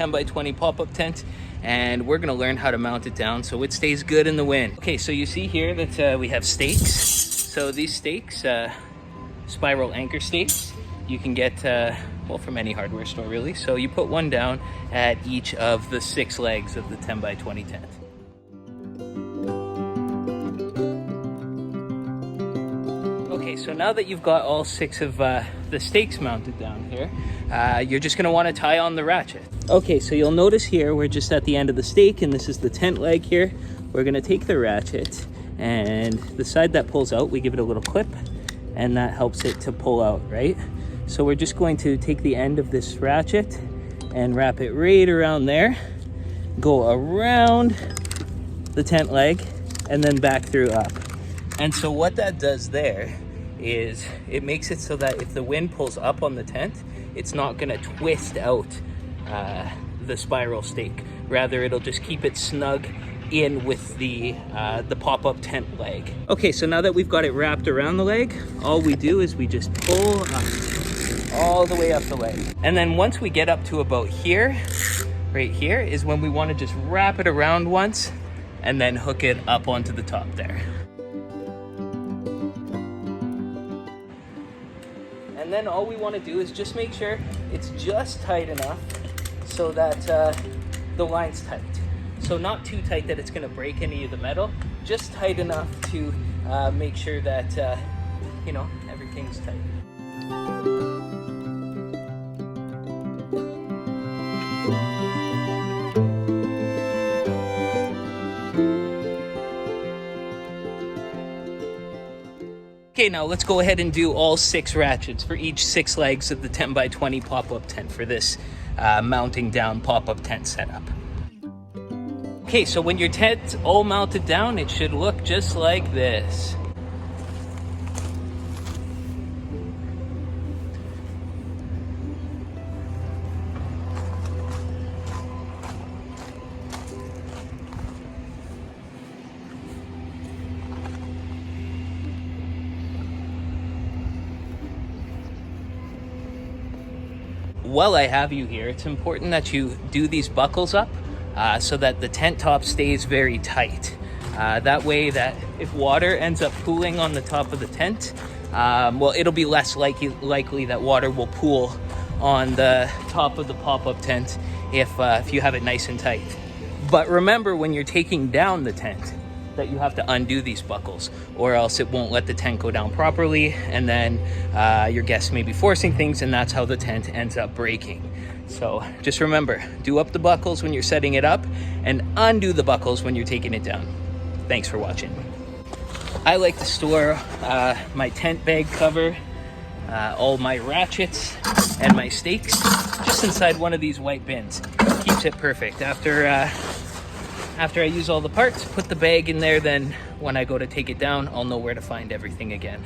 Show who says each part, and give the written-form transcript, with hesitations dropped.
Speaker 1: 10 by 20 pop-up tent, and we're gonna learn how to mount it down so it stays good in the wind. Okay, so you see here that we have stakes. So these stakes, spiral anchor stakes, you can get well, from any hardware store really. So you put one down at each of the 6 legs of the 10 by 20 tent. Okay, so now that you've got all 6 of the stakes mounted down here, you're just gonna wanna tie on the ratchet. Okay, so you'll notice here, we're just at the end of the stake, and this is the tent leg here. We're gonna take the ratchet, and the side that pulls out, we give it a little clip, and that helps it to pull out, right? So we're just going to take the end of this ratchet and wrap it right around there, go around the tent leg, and then back through up. And so what that does there is it makes it so that if the wind pulls up on the tent, it's not gonna twist out the spiral stake. Rather, it'll just keep it snug in with the pop-up tent leg. Okay, so now that we've got it wrapped around the leg, all we do is we just pull up all the way up the leg. And then once we get up to about here, right here, is when we want to just wrap it around once and then hook it up onto the top there. And then all we want to do is just make sure it's just tight enough so that the line's tight. So not too tight that it's going to break any of the metal, just tight enough to make sure that, you know, everything's tight. Okay, now let's go ahead and do all 6 ratchets for each 6 legs of the 10 by 20 pop-up tent for this mounting down pop-up tent setup. Okay, so when your tent's all mounted down, it should look just like this. While I have you here, it's important that you do these buckles up so that the tent top stays very tight. That way that if water ends up pooling on the top of the tent, well, it'll be less likely that water will pool on the top of the pop-up tent if you have it nice and tight. But remember, when you're taking down the tent, that you have to undo these buckles, or else it won't let the tent go down properly, and then your guests may be forcing things, and that's how the tent ends up breaking. So just remember, do up the buckles when you're setting it up, and undo the buckles when you're taking it down. Thanks for watching. I like to store my tent bag cover, all my ratchets, and my stakes just inside one of these white bins. Keeps it perfect. After I use all the parts, put the bag in there, then when I go to take it down, I'll know where to find everything again.